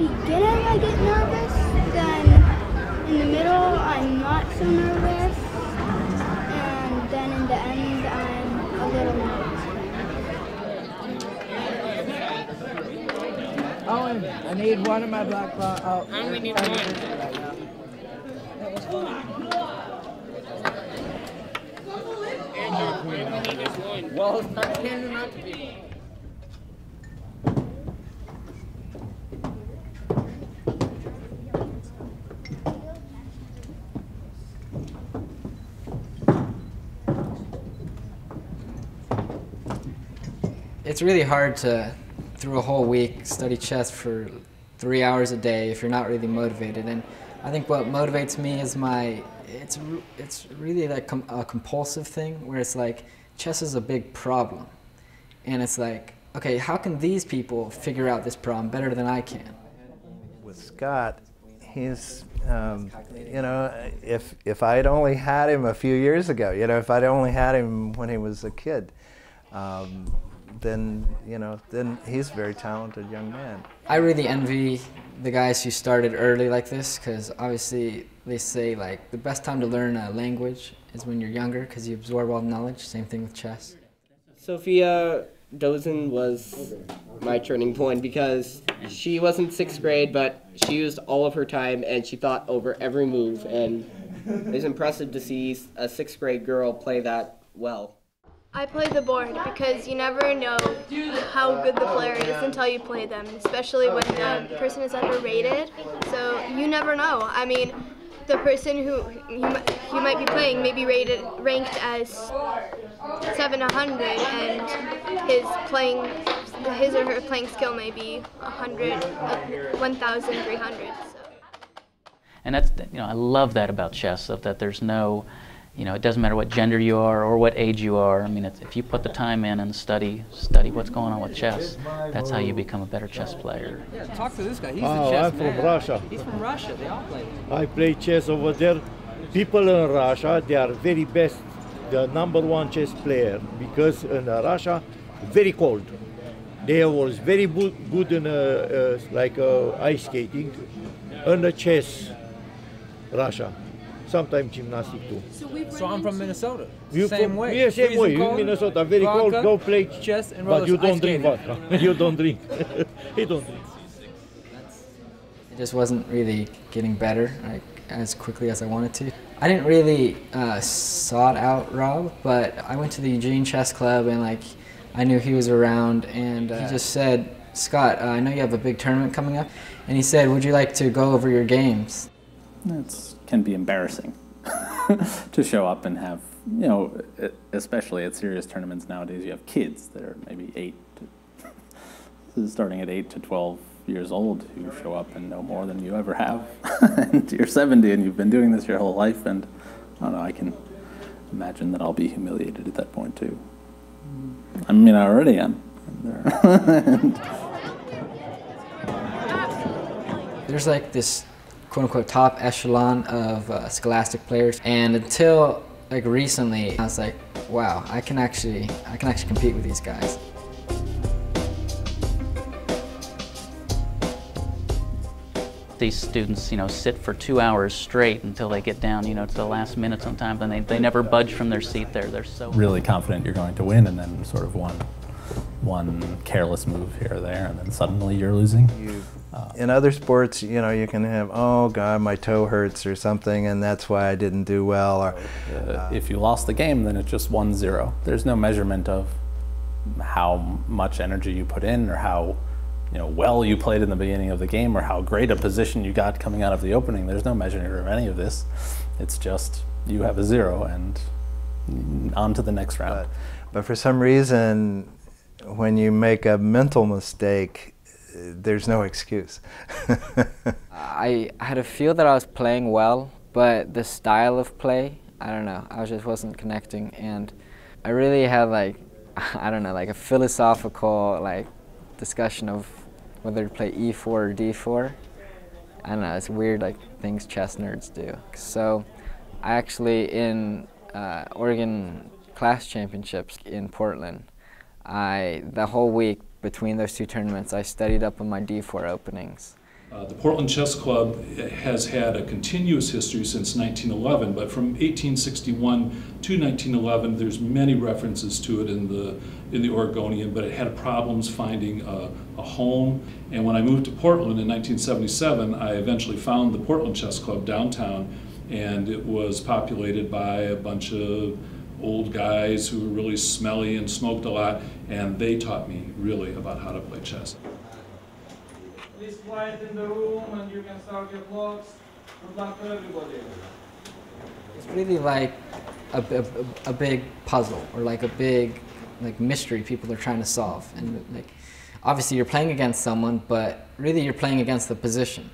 beginning I get nervous, then in the middle I'm not so nervous, and then in the end I'm a little nervous. Oh, and I need one of my black ball. Oh, I only need one. Andrew, we only need this one. Well, start handing out to people. It's really hard to, through a whole week, study chess for 3 hours a day if you're not really motivated. And I think what motivates me is it's really like a compulsive thing where it's like chess is a big problem. And it's like, okay, how can these people figure out this problem better than I can? With Scott, he's, you know, if I'd only had him a few years ago, you know, if I'd only had him when he was a kid, then, you know, then he's a very talented young man. I really envy the guys who started early like this, because obviously they say like the best time to learn a language is when you're younger because you absorb all the knowledge. Same thing with chess. Sophia Dozen was my turning point because she was in 6th grade, but she used all of her time and she thought over every move, and it was impressive to see a 6th grade girl play that well. I play the board because you never know how good the player is until you play them, especially when the person is underrated. So you never know. I mean, the person who you might be playing may be ranked as 700, and his or her playing skill may be 1,300. So. And that's, you know, I love that about chess, that there's no, you know, it doesn't matter what gender you are or what age you are. I mean, if you put the time in and study what's going on with chess, that's how you become a better chess player. Yeah, talk to this guy. He's the chess I'm man. from Russia. He's from Russia. They all play. I play chess over there. People in Russia, they are very best, the #1 chess player, because in Russia, very cold. They was very good in like ice skating, and chess, Russia. Sometimes gymnastic too. So I'm from Minnesota. You Same from, way. Yeah, same way. You Minnesota, very cold. Go play chess and but you don't skating. drink vodka. You don't drink. He don't drink. It just wasn't really getting better like as quickly as I wanted to. I didn't really sought out Rob, but I went to the Eugene Chess Club and like I knew he was around, and he just said, "Scott, I know you have a big tournament coming up," and he said, "Would you like to go over your games?" It can be embarrassing to show up and have, you know, especially at serious tournaments nowadays, you have kids that are maybe starting at 8 to 12 years old who show up and know more than you ever have. And you're 70 and you've been doing this your whole life, and I don't know, I can imagine that I'll be humiliated at that point too. I mean, I already am. There's like this quote-unquote top echelon of Scholastic players, and until like recently I was like, wow, I can actually compete with these guys. These students, you know, sit for 2 hours straight until they get down, you know, to the last minute sometimes, and they never budge from their seat there. They're so really confident you're going to win, and then sort of one careless move here or there, and then suddenly you're losing. In other sports, you know, you can have, oh God, my toe hurts or something, and that's why I didn't do well. Or if you lost the game, then it's just 1-0. There's no measurement of how much energy you put in, or how, you know, well you played in the beginning of the game, or how great a position you got coming out of the opening. There's no measure of any of this. It's just you have a 0 and on to the next round. But for some reason, when you make a mental mistake, there's no excuse. I had a feel that I was playing well, but the style of play, I don't know, I just wasn't connecting, and I really had like, I don't know, like a philosophical like discussion of whether to play E4 or D4. I don't know, it's weird like things chess nerds do. So I actually, in Oregon class championships in Portland, the whole week between those 2 tournaments, I studied up on my D4 openings. The Portland Chess Club has had a continuous history since 1911, but from 1861 to 1911, there's many references to it in the Oregonian, but it had problems finding a home. And when I moved to Portland in 1977, I eventually found the Portland Chess Club downtown, and it was populated by a bunch of old guys who were really smelly and smoked a lot, and they taught me really about how to play chess. Please quiet in the room and you can start your clocks. Good luck to everybody. It's really like a big puzzle, or like a big mystery people are trying to solve. And like, obviously you're playing against someone, but really you're playing against the position.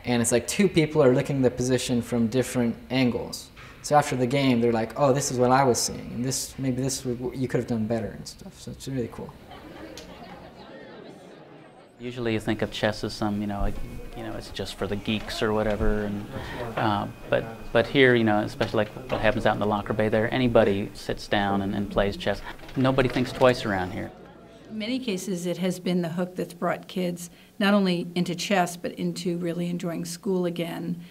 And it's like two people are looking at the position from different angles. So after the game, they're like, oh, this is what I was seeing, and this, maybe this was what you could have done better and stuff. So it's really cool. Usually you think of chess as some, it's just for the geeks or whatever, and but here, especially like what happens out in the locker bay there, anybody sits down and plays chess. Nobody thinks twice around here. In many cases, it has been the hook that's brought kids not only into chess, but into really enjoying school again.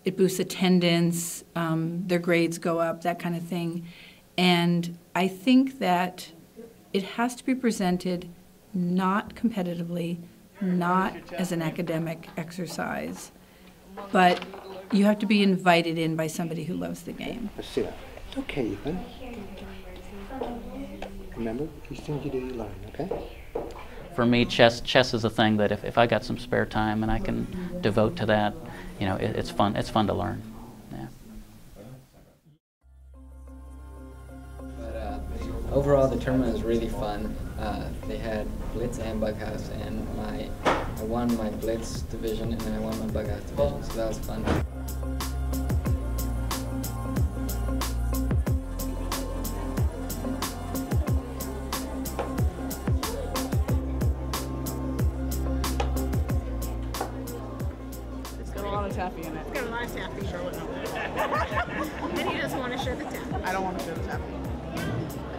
It boosts attendance, their grades go up, that kind of thing. And I think that it has to be presented not competitively, not as an academic exercise, but you have to be invited in by somebody who loves the game. It's okay, Ethan. Remember, these things you do, you learn, okay? For me, chess is a thing that if I got some spare time and I can devote to that, it's fun. It's fun to learn. Yeah. But overall, the tournament was really fun. They had Blitz and Bughouse, and I won my Blitz division, and then I won my Bughouse division, so that was fun. It's got a lot of taffy in it. It's got a lot of taffy. Charlotte, no. And you just want to show the taffy. I don't want to show the taffy.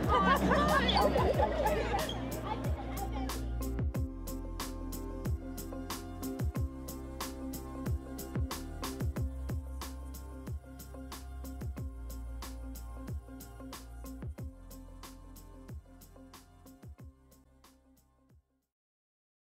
Oh, come on.